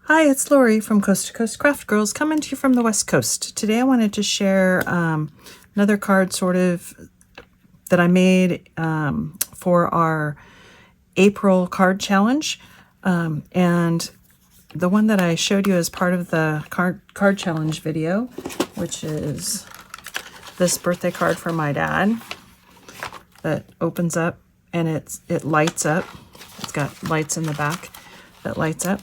Hi, it's Lori from Coast to Coast Craft Girls, coming to you from the West Coast. Today I wanted to share another card that I made for our April card challenge. And the one that I showed you as part of the card challenge video, which is this birthday card for my dad that opens up and it lights up. It's got lights in the back that lights up.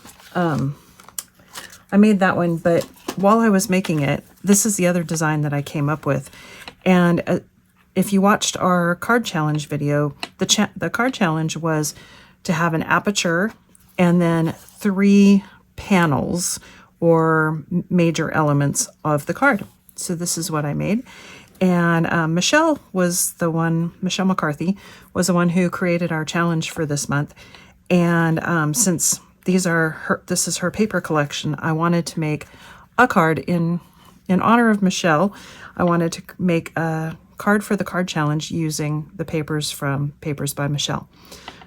I made that one, but while I was making it, this is the other design that I came up with. And if you watched our card challenge video, the card challenge was to have an aperture and then 3 panels or major elements of the card. So this is what I made. And Michelle McCarthy was the one who created our challenge for this month. And since this is her paper collection, I wanted to make a card in honor of Michelle. I wanted to make a card for the card challenge using the papers from Papers by Michelle.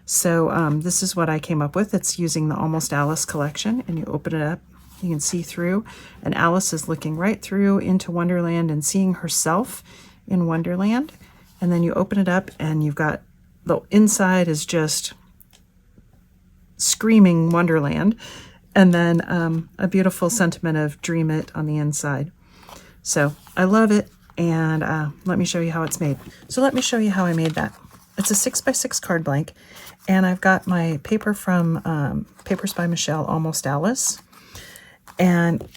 So this is what I came up with. It's using the Almost Alice collection, and you open it up, you can see through, and Alice is looking right through into Wonderland and seeing herself in Wonderland. And then you open it up and you've got the inside is just screaming Wonderland, and then a beautiful sentiment of Dream It on the inside. So I love it, and let me show you how it's made. So let me show you how I made that. It's a 6x6 card blank, and I've got my paper from Papers by Michelle, Almost Alice. And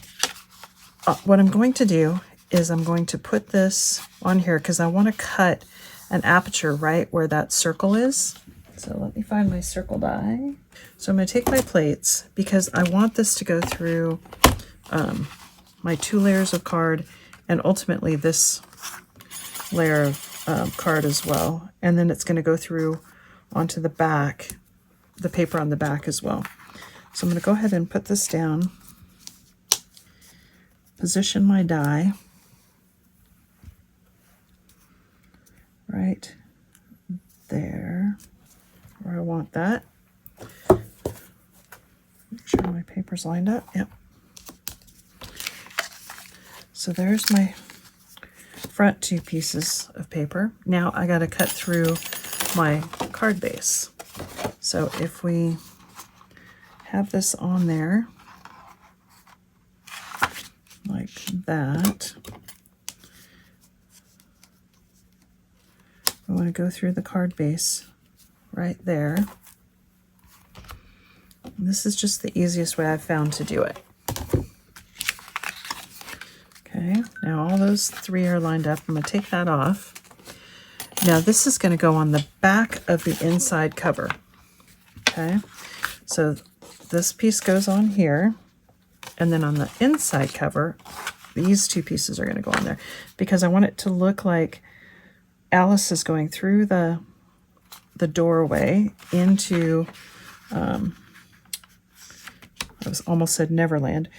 what I'm going to do is I'm going to put this on here because I want to cut an aperture right where that circle is. So let me find my circle die. So I'm going to take my plates because I want this to go through my 2 layers of card and ultimately this layer of card as well. And then it's going to go through onto the back, the paper on the back as well. So I'm going to go ahead and put this down, position my die right there where I want that. Make sure my paper's lined up. Yep. So there's my front 2 pieces of paper. Now I got to cut through my card base. So if we have this on there like that, I want to go through the card base right there. And this is just the easiest way I've found to do it. Okay, now all those 3 are lined up. I'm going to take that off. Now this is going to go on the back of the inside cover. Okay, so this piece goes on here, and then on the inside cover, these 2 pieces are going to go on there because I want it to look like Alice is going through the doorway into, I almost said Neverland,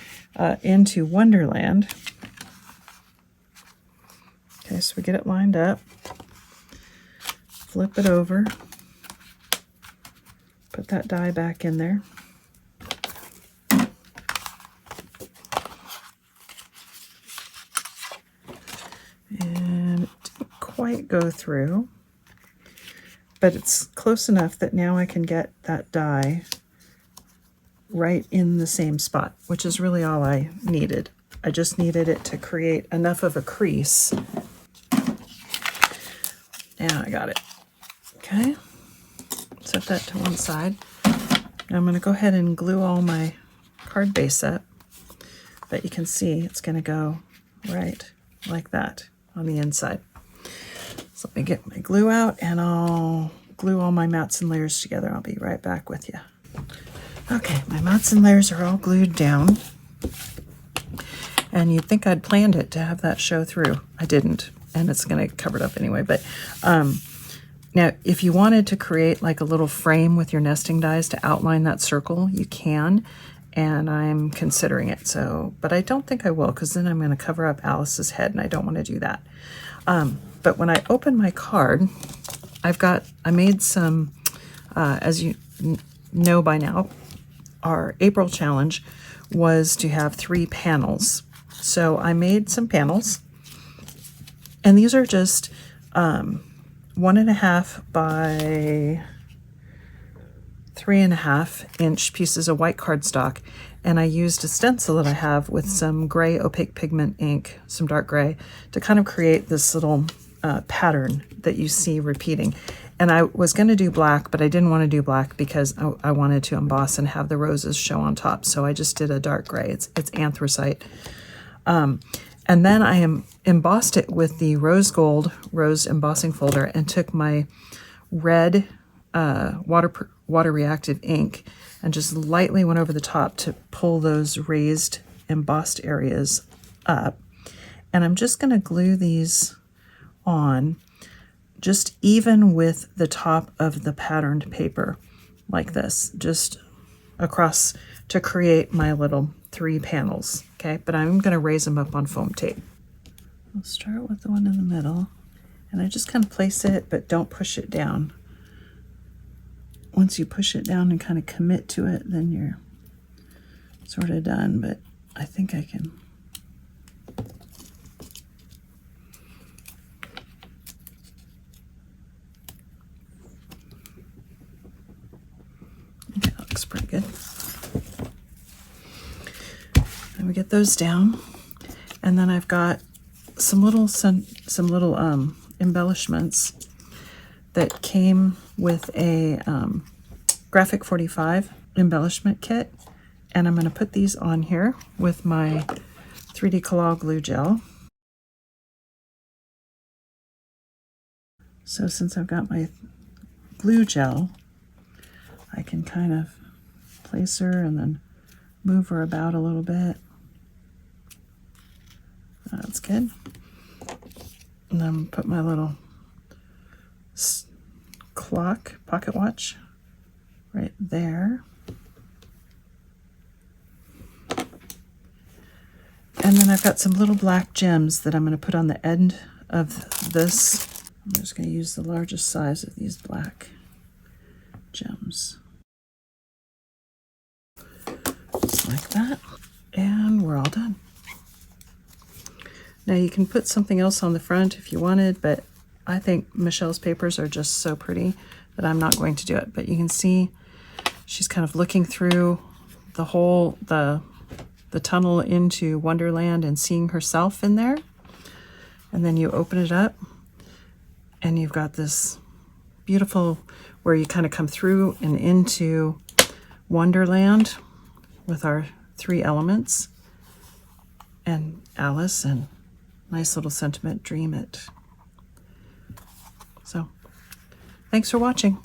into Wonderland. Okay, so we get it lined up, flip it over, put that die back in there. And it didn't quite go through, but it's close enough that now I can get that die right in the same spot, which is really all I needed. I just needed it to create enough of a crease. Now I got it. Okay, set that to one side. Now I'm going to go ahead and glue all my card base up, but you can see it's going to go right like that on the inside. So let me get my glue out and I'll glue all my mats and layers together. I'll be right back with you. Okay, my mats and layers are all glued down. And you'd think I'd planned it to have that show through. I didn't, and it's going to cover it up anyway. But now, if you wanted to create like a little frame with your nesting dies to outline that circle, you can. And I'm considering it. So, but I don't think I will, because then I'm going to cover up Alice's head, and I don't want to do that. But when I open my card, I made some, as you know by now, our April challenge was to have 3 panels. So I made some panels, and these are just 1.5 by 3.5 inch pieces of white cardstock, and I used a stencil that I have with some gray opaque pigment ink, some dark gray, to kind of create this little pattern that you see repeating. And I was going to do black, but I didn't want to do black because I wanted to emboss and have the roses show on top. So I just did a dark gray. It's anthracite. And then I embossed it with the rose gold rose embossing folder and took my red water reactive ink and just lightly went over the top to pull those raised embossed areas up. And I'm just going to glue these on just even with the top of the patterned paper like this, just across to create my little 3 panels. Okay, but I'm going to raise them up on foam tape. I'll start with the one in the middle, and I just kind of place it, but don't push it down. Once you push it down and kind of commit to it, then you're sort of done, but I think I can. Okay, that looks pretty good. And we get those down, and then I've got some little embellishments that came with a Graphic 45 embellishment kit, and I'm going to put these on here with my 3D Collage glue gel. So since I've got my glue gel, I can kind of place her and then move her about a little bit. That's good. And then put my little clock, pocket watch, right there. And then I've got some little black gems that I'm going to put on the end of this. I'm just going to use the largest size of these black gems. Just like that. And we're all done. Now you can put something else on the front if you wanted, but I think Michelle's papers are just so pretty that I'm not going to do it. But you can see she's kind of looking through the whole, the tunnel into Wonderland and seeing herself in there. And then you open it up and you've got this beautiful, where you kind of come through and into Wonderland with our 3 elements and Alice and nice little sentiment, dream it. So thanks for watching.